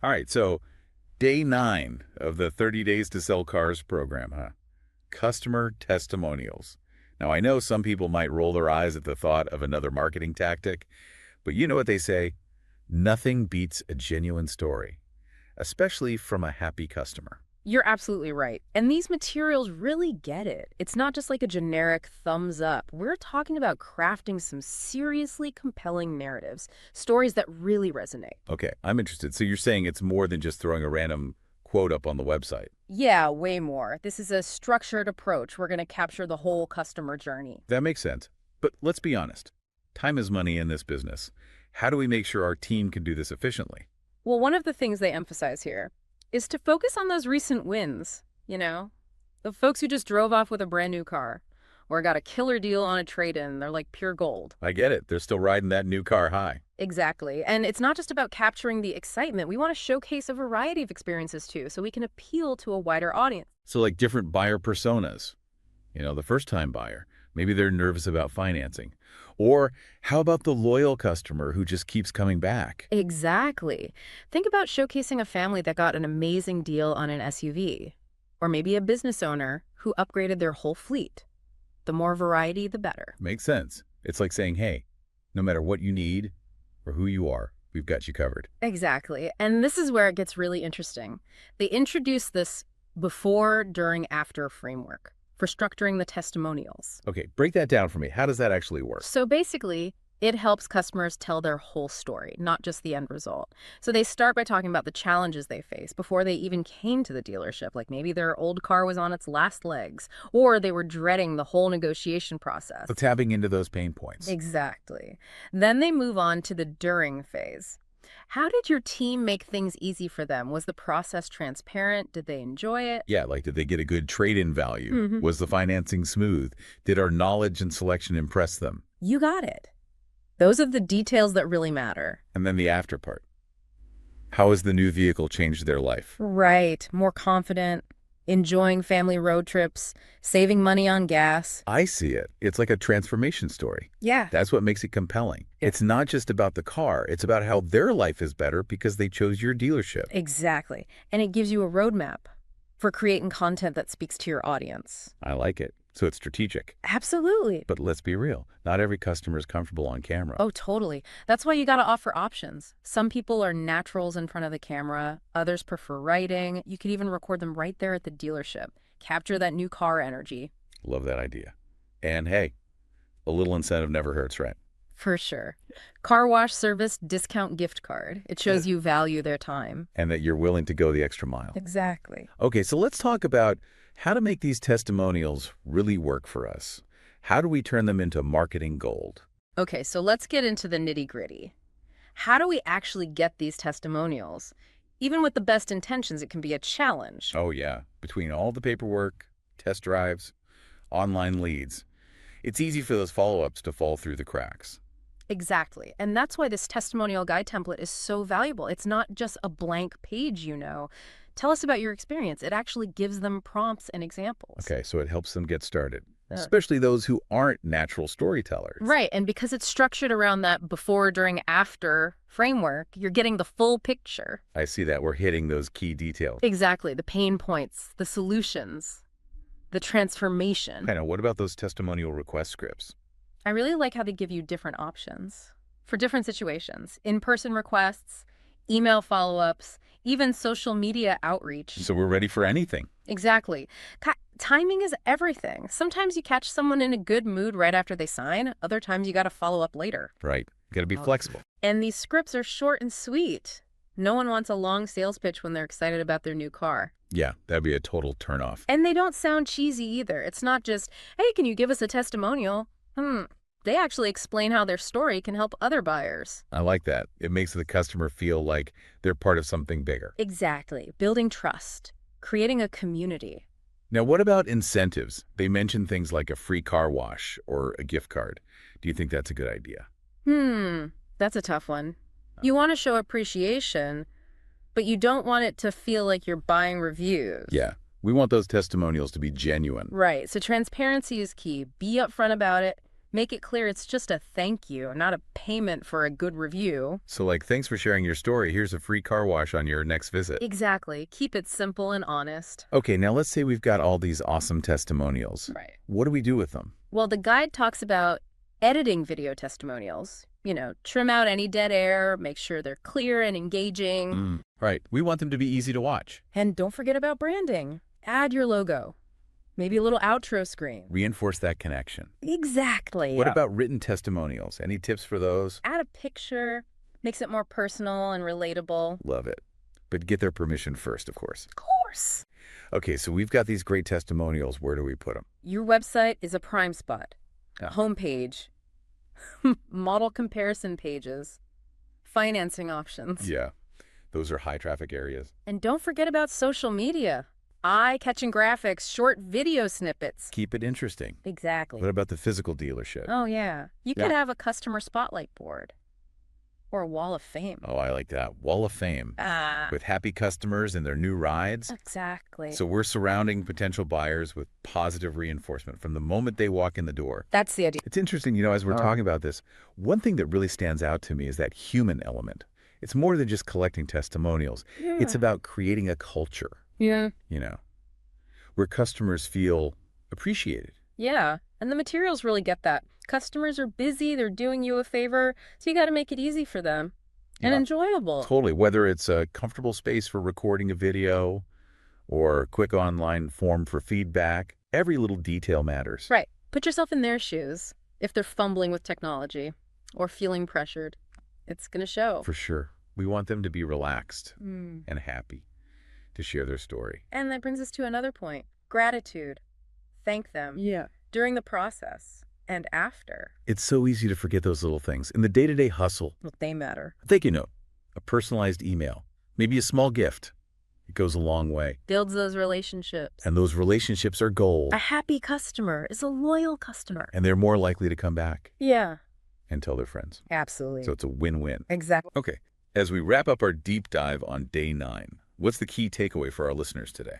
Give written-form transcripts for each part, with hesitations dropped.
All right, so day 9 of the 30 Days to Sell Cars program, huh? Customer testimonials. Now, I know some people might roll their eyes at the thought of another marketing tactic, but you know what they say? Nothing beats a genuine story, especially from a happy customer. You're absolutely right. And these materials really get it. It's not just like a generic thumbs up. We're talking about crafting some seriously compelling narratives, stories that really resonate. Okay, I'm interested. So you're saying it's more than just throwing a random quote up on the website. Yeah, way more. This is a structured approach. We're going to capture the whole customer journey. That makes sense. But let's be honest. Time is money in this business. How do we make sure our team can do this efficiently? Well, one of the things they emphasize here is to focus on those recent wins, the folks who just drove off with a brand new car or got a killer deal on a trade-in. They're like pure gold. I get it. They're still riding that new car high. Exactly. And it's not just about capturing the excitement. We want to showcase a variety of experiences too, so we can appeal to a wider audience. So like different buyer personas. The first-time buyer. Maybe they're nervous about financing. Or how about the loyal customer who just keeps coming back? Exactly. Think about showcasing a family that got an amazing deal on an SUV, or maybe a business owner who upgraded their whole fleet. The more variety, the better. Makes sense. It's like saying, hey, no matter what you need or who you are, we've got you covered. Exactly. And this is where it gets really interesting. They introduce this before, during, after framework for structuring the testimonials. Okay, break that down for me. How does that actually work? So basically, it helps customers tell their whole story, not just the end result. So they start by talking about the challenges they face before they even came to the dealership, like maybe their old car was on its last legs, or they were dreading the whole negotiation process. So tapping into those pain points. Exactly. Then they move on to the during phase. How did your team make things easy for them? Was the process transparent? Did they enjoy it? Yeah, like did they get a good trade-in value? Hmm. Was the financing smooth? Did our knowledge and selection impress them? You got it. Those are the details that really matter. And then the after part. How has the new vehicle changed their life? Right. More confident, enjoying family road trips, saving money on gas. I see it. It's like a transformation story. Yeah. That's what makes it compelling. It's not just about the car. It's about how their life is better because they chose your dealership. Exactly. And it gives you a roadmap for creating content that speaks to your audience. I like it. So it's strategic. Absolutely. But let's be real. Not every customer is comfortable on camera. Oh, totally. That's why you got to offer options. Some people are naturals in front of the camera. Others prefer writing. You could even record them right there at the dealership. Capture that new car energy. Love that idea. And hey, a little incentive never hurts, right? For sure. Car wash service discount gift card. It shows you value their time. And that you're willing to go the extra mile. Exactly. Okay, so let's talk about how to make these testimonials really work for us. How do we turn them into marketing gold? Okay, so let's get into the nitty-gritty. How do we actually get these testimonials? Even with the best intentions, it can be a challenge. Oh yeah, between all the paperwork, test drives, online leads, it's easy for those follow-ups to fall through the cracks. Exactly. And that's why this testimonial guide template is so valuable. It's not just a blank page. Tell us about your experience. It actually gives them prompts and examples. Okay, so it helps them get started, Uh, especially those who aren't natural storytellers. Right. And because it's structured around that before, during, after framework, you're getting the full picture. I see that we're hitting those key details. Exactly. The pain points, the solutions, the transformation. Kind of, what about those testimonial request scripts? I really like how they give you different options for different situations. In-person requests, email follow-ups, even social media outreach. So we're ready for anything. Exactly. Timing is everything. Sometimes you catch someone in a good mood right after they sign. Other times you got to follow up later. Right. Got to be flexible. And these scripts are short and sweet. No one wants a long sales pitch when they're excited about their new car. Yeah, that'd be a total turnoff. And they don't sound cheesy either. It's not just, hey, can you give us a testimonial? They actually explain how their story can help other buyers. I like that. It makes the customer feel like they're part of something bigger. Exactly. Building trust, creating a community. Now, what about incentives? They mention things like a free car wash or a gift card. Do you think that's a good idea? That's a tough one. You want to show appreciation, but you don't want it to feel like you're buying reviews. Yeah, we want those testimonials to be genuine. Right. So transparency is key. Be upfront about it. Make it clear it's just a thank you, not a payment for a good review. So like, thanks for sharing your story. Here's a free car wash on your next visit. Exactly. Keep it simple and honest. Okay, now let's say we've got all these awesome testimonials. Right. What do we do with them? Well, the guide talks about editing video testimonials. Trim out any dead air, make sure they're clear and engaging. Right. We want them to be easy to watch. And don't forget about branding. Add your logo. Maybe a little outro screen. Reinforce that connection. Exactly. What about written testimonials? Any tips for those? Add a picture, makes it more personal and relatable. Love it. But get their permission first, of course. Of course. Okay, so we've got these great testimonials. Where do we put them? Your website is a prime spot. Yeah. Homepage. Model comparison pages. Financing options. Yeah, those are high traffic areas. And don't forget about social media. Eye-catching graphics, short video snippets. Keep it interesting. Exactly. What about the physical dealership? Oh, yeah. You could have a customer spotlight board. Or a wall of fame. Oh, I like that. Wall of Fame. With happy customers and their new rides. Exactly. So we're surrounding potential buyers with positive reinforcement from the moment they walk in the door. That's the idea. It's interesting, as we're talking about this, one thing that really stands out to me is that human element. It's more than just collecting testimonials. Yeah. It's about creating a culture. Yeah. Where customers feel appreciated. Yeah. And the materials really get that. Customers are busy, they're doing you a favor, so you got to make it easy for them and enjoyable. Totally. Whether it's a comfortable space for recording a video or a quick online form for feedback, every little detail matters. Right. Put yourself in their shoes. If they're fumbling with technology or feeling pressured, it's going to show. For sure. We want them to be relaxed and happy to share their story. And that brings us to another point. Gratitude. Thank them. Yeah. During the process and after. It's so easy to forget those little things. In the day-to-day hustle, Well, they matter. a thank you note, a personalized email, maybe a small gift. It goes a long way. Builds those relationships. And those relationships are gold. A happy customer is a loyal customer. And they're more likely to come back Yeah. and tell their friends. Absolutely. So it's a win-win. Exactly. Okay, as we wrap up our deep dive on day 9, what's the key takeaway for our listeners today?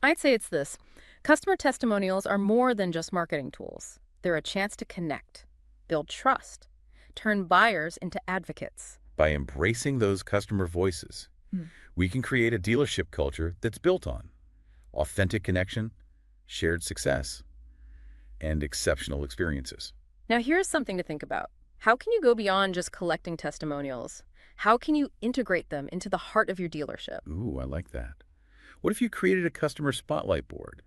I'd say it's this. Customer testimonials are more than just marketing tools. They're a chance to connect, build trust, turn buyers into advocates. By embracing those customer voices, we can create a dealership culture that's built on authentic connection, shared success, and exceptional experiences. Now, here's something to think about. How can you go beyond just collecting testimonials? How can you integrate them into the heart of your dealership? Ooh, I like that. What if you created a customer spotlight board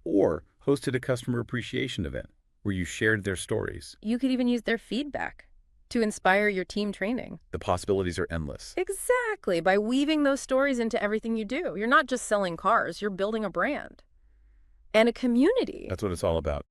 or hosted a customer appreciation event where you shared their stories? You could even use their feedback to inspire your team training. The possibilities are endless. Exactly. By weaving those stories into everything you do. You're not just selling cars, you're building a brand and a community. That's what it's all about.